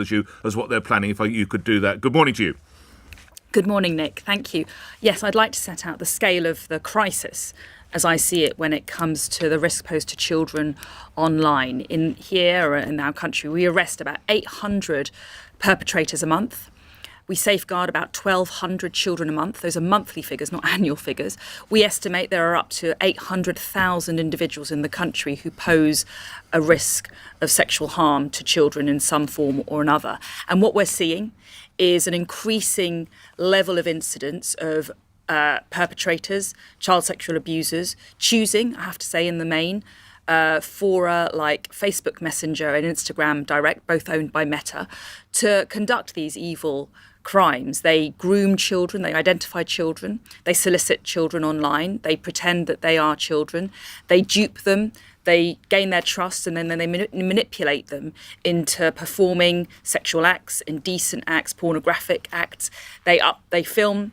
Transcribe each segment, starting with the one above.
as you as what they're planning, if you could do that. Good morning to you. Good morning, Nick. Thank you. Yes, I'd like to set out the scale of the crisis as I see it when it comes to the risk posed to children online. In our country, we arrest about 800 perpetrators a month. We safeguard about 1,200 children a month. Those are monthly figures, not annual figures. We estimate there are up to 800,000 individuals in the country who pose a risk of sexual harm to children in some form or another. And what we're seeing is an increasing level of incidents of perpetrators, child sexual abusers, choosing, I have to say, in the main, fora like Facebook Messenger and Instagram Direct, both owned by Meta, to conduct these evil crimes. They groom children, they identify children, they solicit children online, they pretend that they are children, they dupe them, they gain their trust, and then they manipulate them into performing sexual acts, indecent acts, pornographic acts. They film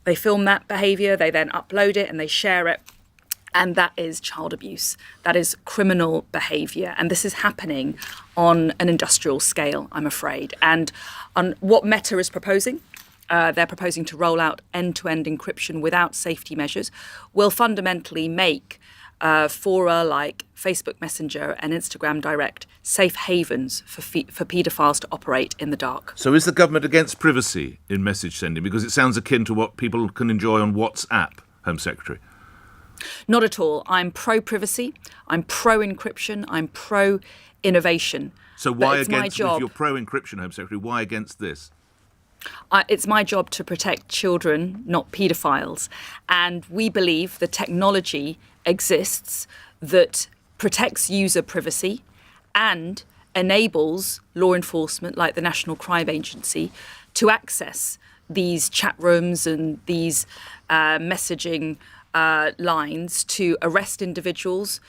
that behaviour, they then upload it and they share it. And that is child abuse. That is criminal behaviour. And this is happening on an industrial scale, I'm afraid. And on what Meta is proposing, they're proposing to roll out end-to-end encryption without safety measures, will fundamentally make fora like Facebook Messenger and Instagram Direct safe havens for paedophiles to operate in the dark. So is the government against privacy in message sending? Because it sounds akin to what people can enjoy on WhatsApp, Home Secretary. Not at all. I'm pro-privacy, I'm pro-encryption, I'm pro-innovation. So why against, if you're pro-encryption, Home Secretary, why against this? It's my job to protect children, not paedophiles. And we believe the technology exists that protects user privacy and enables law enforcement, like the National Crime Agency, to access these chat rooms and these messaging lines to arrest individuals,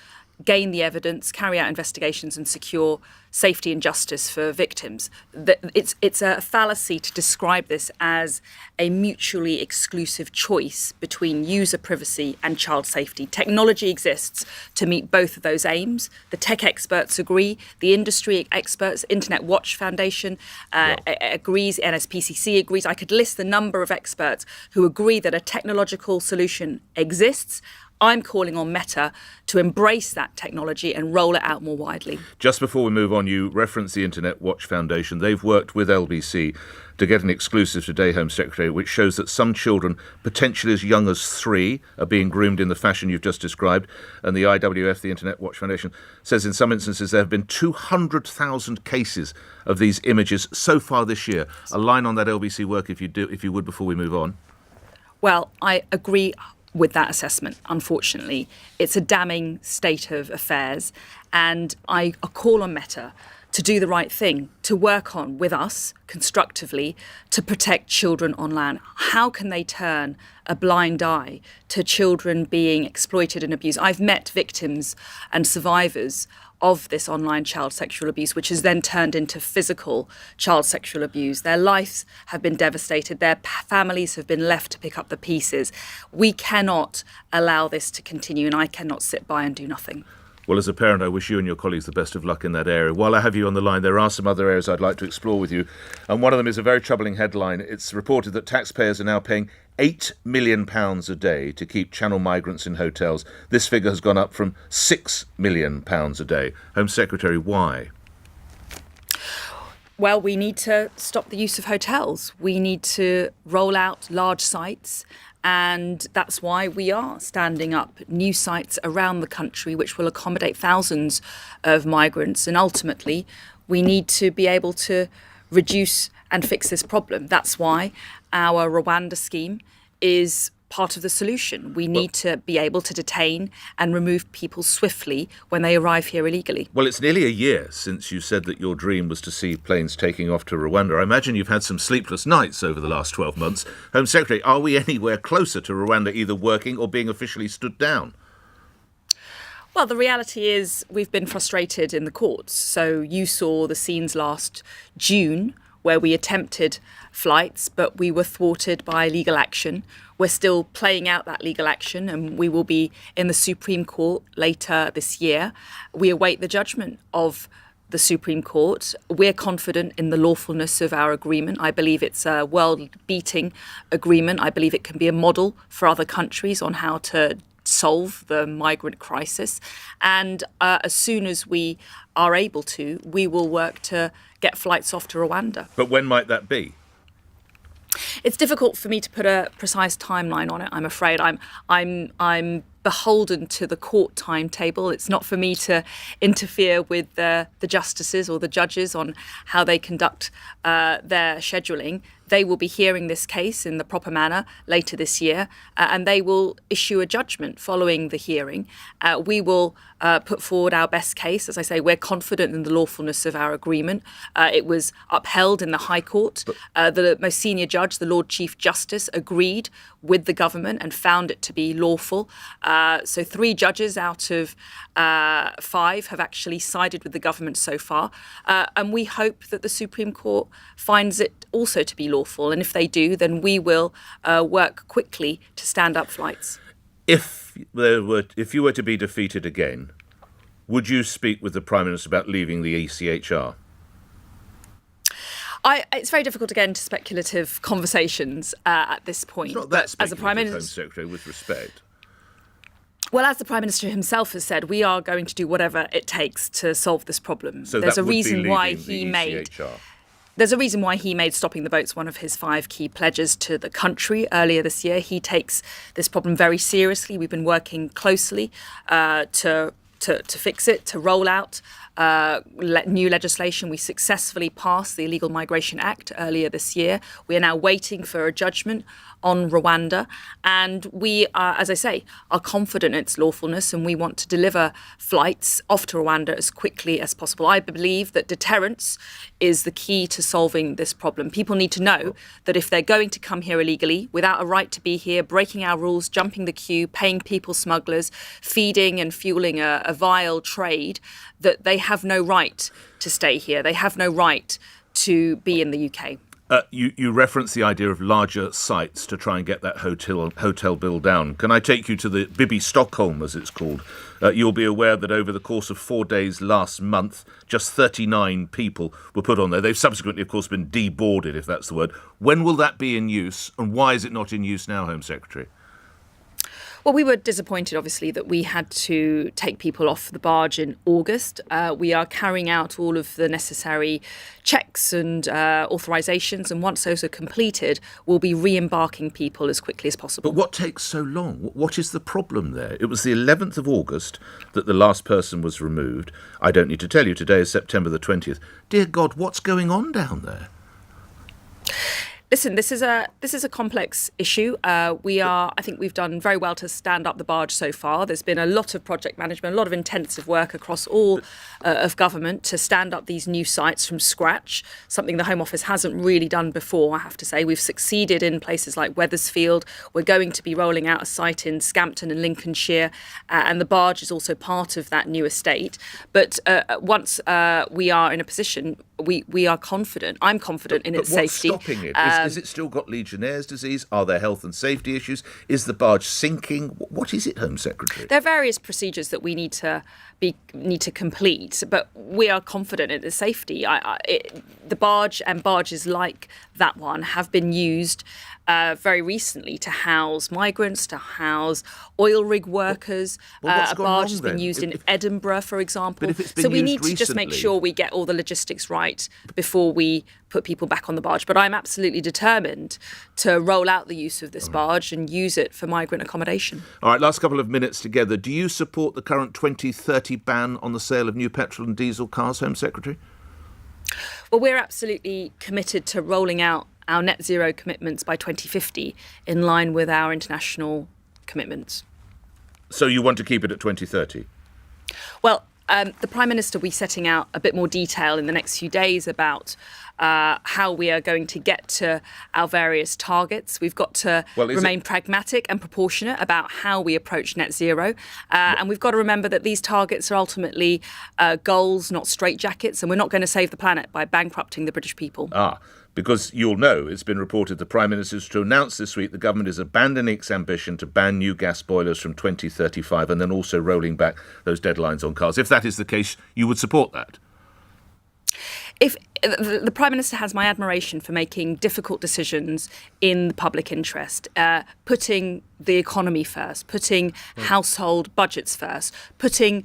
gain the evidence, carry out investigations and secure safety and justice for victims. It's a fallacy to describe this as a mutually exclusive choice between user privacy and child safety. Technology exists to meet both of those aims. The tech experts agree, the industry experts, Internet Watch Foundation agrees, NSPCC agrees. I could list the number of experts who agree that a technological solution exists. I'm calling on Meta to embrace that technology and roll it out more widely. Just before we move on, you referenced the Internet Watch Foundation. They've worked with LBC to get an exclusive today, Home Secretary, which shows that some children, potentially as young as 3, are being groomed in the fashion you've just described. And the IWF, the Internet Watch Foundation, says in some instances there have been 200,000 cases of these images so far this year. A line on that LBC work, if you would, before we move on. Well, I agree with that assessment, unfortunately. It's a damning state of affairs, and I call on Meta to do the right thing, to work on with us constructively to protect children online. How can they turn a blind eye to children being exploited and abused? I've met victims and survivors of this online child sexual abuse, which has then turned into physical child sexual abuse. Their lives have been devastated. Their families have been left to pick up the pieces. We cannot allow this to continue, and I cannot sit by and do nothing. Well, as a parent, I wish you and your colleagues the best of luck in that area. While I have you on the line, there are some other areas I'd like to explore with you. And one of them is a very troubling headline. It's reported that taxpayers are now paying £8 million a day to keep channel migrants in hotels. This figure has gone up from £6 million a day. Home Secretary, why? Well, we need to stop the use of hotels. We need to roll out large sites. And that's why we are standing up new sites around the country which will accommodate thousands of migrants. And ultimately, we need to be able to reduce and fix this problem. That's why our Rwanda scheme is part of the solution. We need to be able to detain and remove people swiftly when they arrive here illegally. Well, it's nearly a year since you said that your dream was to see planes taking off to Rwanda. I imagine you've had some sleepless nights over the last 12 months. Home Secretary, are we anywhere closer to Rwanda either working or being officially stood down? Well, the reality is we've been frustrated in the courts. So you saw the scenes last June where we attempted flights, but we were thwarted by legal action. We're still playing out that legal action, and we will be in the Supreme Court later this year. We await the judgment of the Supreme Court. We're confident in the lawfulness of our agreement. I believe it's a world-beating agreement. I believe it can be a model for other countries on how to solve the migrant crisis. And as soon as we are able to, we will work to get flights off to Rwanda. But when might that be? It's difficult for me to put a precise timeline on it, I'm afraid. I'm beholden to the court timetable. It's not for me to interfere with the justices or the judges on how they conduct their scheduling. They will be hearing this case in the proper manner later this year, and they will issue a judgment following the hearing. We will put forward our best case. As I say, we're confident in the lawfulness of our agreement. It was upheld in the High Court. The most senior judge, the Lord Chief Justice, agreed with the government and found it to be lawful. So 3 judges out of 5 have actually sided with the government so far. And we hope that the Supreme Court finds it also to be lawful. And if they do, then we will work quickly to stand up flights. If you were to be defeated again, would you speak with the Prime Minister about leaving the ECHR? It's very difficult to get into speculative conversations at this point. It's not that as a Prime speculative, Minister, Home Secretary, with respect. Well, as the Prime Minister himself has said, we are going to do whatever it takes to solve this problem. So There's that a would be reason why leaving he the made. ECHR. There's a reason why he made stopping the boats one of his 5 key pledges to the country earlier this year. He takes this problem very seriously. We've been working closely to fix it, to roll out new legislation. We successfully passed the Illegal Migration Act earlier this year. We are now waiting for a judgment on Rwanda. And we, as I say, are confident in its lawfulness, and we want to deliver flights off to Rwanda as quickly as possible. I believe that deterrence is the key to solving this problem. People need to know that if they're going to come here illegally, without a right to be here, breaking our rules, jumping the queue, paying people smugglers, feeding and fueling a vile trade, that they have no right to stay here. They have no right to be in the UK. You reference the idea of larger sites to try and get that hotel bill down. Can I take you to the Bibi Stockholm, as it's called? You'll be aware that over the course of 4 days last month, just 39 people were put on there. They've subsequently, of course, been deboarded, if that's the word. When will that be in use, and why is it not in use now, Home Secretary? Well, we were disappointed, obviously, that we had to take people off the barge in August. We are carrying out all of the necessary checks and authorisations, and once those are completed, we'll be re-embarking people as quickly as possible. But what takes so long? What is the problem there? It was the 11th of August that the last person was removed. I don't need to tell you, today is September the 20th. Dear God, what's going on down there? Listen, this is a complex issue. I think we've done very well to stand up the barge so far. There's been a lot of project management, a lot of intensive work across all of government to stand up these new sites from scratch, something the Home Office hasn't really done before, I have to say. We've succeeded in places like Wethersfield. We're going to be rolling out a site in Scampton and Lincolnshire, and the barge is also part of that new estate. But once we are in a position, we are confident. I'm confident in its safety. What's stopping it? Is it still got Legionnaire's disease? Are there health and safety issues? Is the barge sinking? What is it, Home Secretary? There are various procedures that we need to complete, but we are confident in its safety. The barge and barges like that one have been used very recently to house migrants, to house oil rig workers. A barge has been used in Edinburgh, for example. But if it's been so we used need to just make recently, sure we get all the logistics right before we put people back on the barge. But I'm absolutely determined to roll out the use of this barge and use it for migrant accommodation. All right, last couple of minutes together. Do you support the current 2030 ban on the sale of new petrol and diesel cars, Home Secretary? Well, we're absolutely committed to rolling out our net zero commitments by 2050 in line with our international commitments. So you want to keep it at 2030? Well, the Prime Minister will be setting out a bit more detail in the next few days about how we are going to get to our various targets. We've got to remain pragmatic and proportionate about how we approach net zero. And we've got to remember that these targets are ultimately goals, not straitjackets, and we're not going to save the planet by bankrupting the British people. Because you'll know, it's been reported the Prime Minister is to announce this week the government is abandoning its ambition to ban new gas boilers from 2035 and then also rolling back those deadlines on cars. If that is the case, you would support that? if the Prime Minister has my admiration for making difficult decisions in the public interest, putting the economy first, putting household budgets first, putting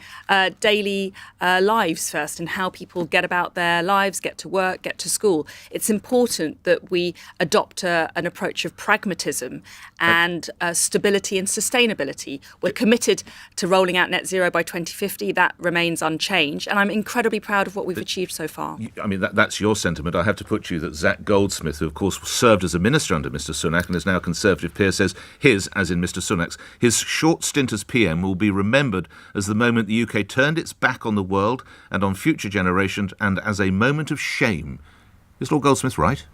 daily lives first and how people get about their lives, get to work, get to school. It's important that we adopt an approach of pragmatism and stability and sustainability. We're committed to rolling out net zero by 2050. That remains unchanged. And I'm incredibly proud of what we've achieved so far. I mean, that's your sentiment. I have to put you that Zach Goldsmith, who of course served as a minister under Mr Sunak and is now a Conservative peer, says his, as in Mr Sunak's, his short stint as PM will be remembered as the moment the UK turned its back on the world and on future generations, and as a moment of shame. Is Lord Goldsmith right?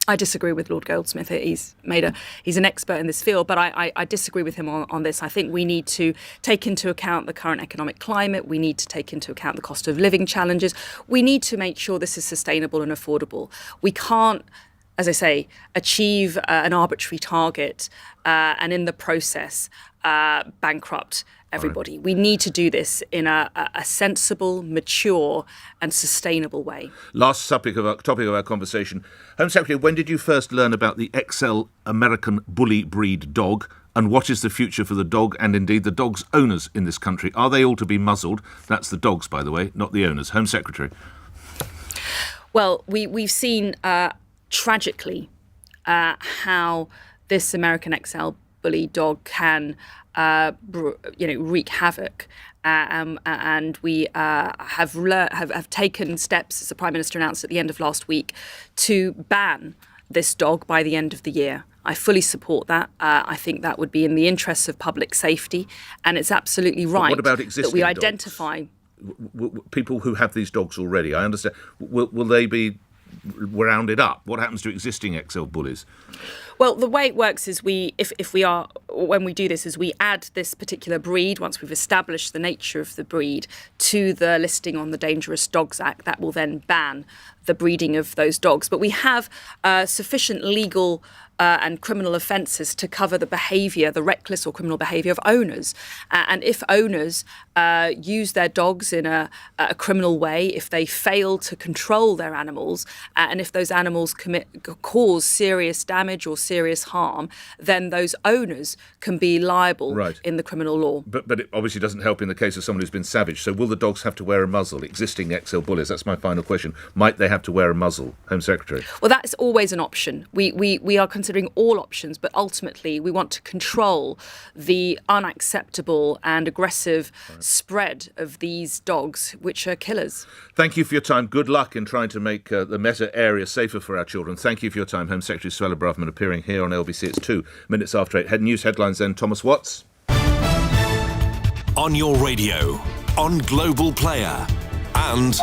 I disagree with Lord Goldsmith. He's an expert in this field, but I disagree with him on this. I think we need to take into account the current economic climate. We need to take into account the cost of living challenges. We need to make sure this is sustainable and affordable. We can't, as I say, achieve an arbitrary target and in the process bankrupt everybody. Right. We need to do this in a sensible, mature and sustainable way. Last topic of our conversation. Home Secretary, when did you first learn about the XL American Bully breed dog, and what is the future for the dog and indeed the dog's owners in this country? Are they all to be muzzled? That's the dogs, by the way, not the owners. Home Secretary. Well, we've seen tragically how this American XL Bully dog can wreak havoc, and we have taken steps, as the Prime Minister announced at the end of last week, to ban this dog by the end of the year. I fully support that. I think that would be in the interests of public safety, and it's absolutely right what about existing that we identify people who have these dogs already. I understand. Will they be rounded up? What happens to existing XL bullies? Well, the way it works is when we do this, is we add this particular breed, once we've established the nature of the breed, to the listing on the Dangerous Dogs Act. That will then ban the breeding of those dogs. But we have sufficient legal and criminal offences to cover the behaviour, the reckless or criminal behaviour of owners. And if owners use their dogs in a criminal way, if they fail to control their animals, and if those animals cause serious damage or serious harm, then those owners can be liable in the criminal law. But it obviously doesn't help in the case of someone who's been savaged. So will the dogs have to wear a muzzle? Existing XL bullies, that's my final question. Might they have to wear a muzzle? Home Secretary. Well, that's always an option. We are considering all options, but ultimately we want to control the unacceptable and aggressive spread of these dogs, which are killers. Thank you for your time. Good luck in trying to make the Meta area safer for our children. Thank you for your time. Home Secretary Suella Braverman appearing here on LBC. It's 2 minutes after 8. News headlines then. Thomas Watts. On your radio, on Global Player, and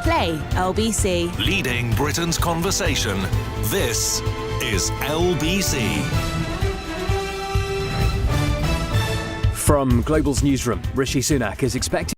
Play LBC. Leading Britain's conversation. This is LBC. From Global's newsroom, Rishi Sunak is expected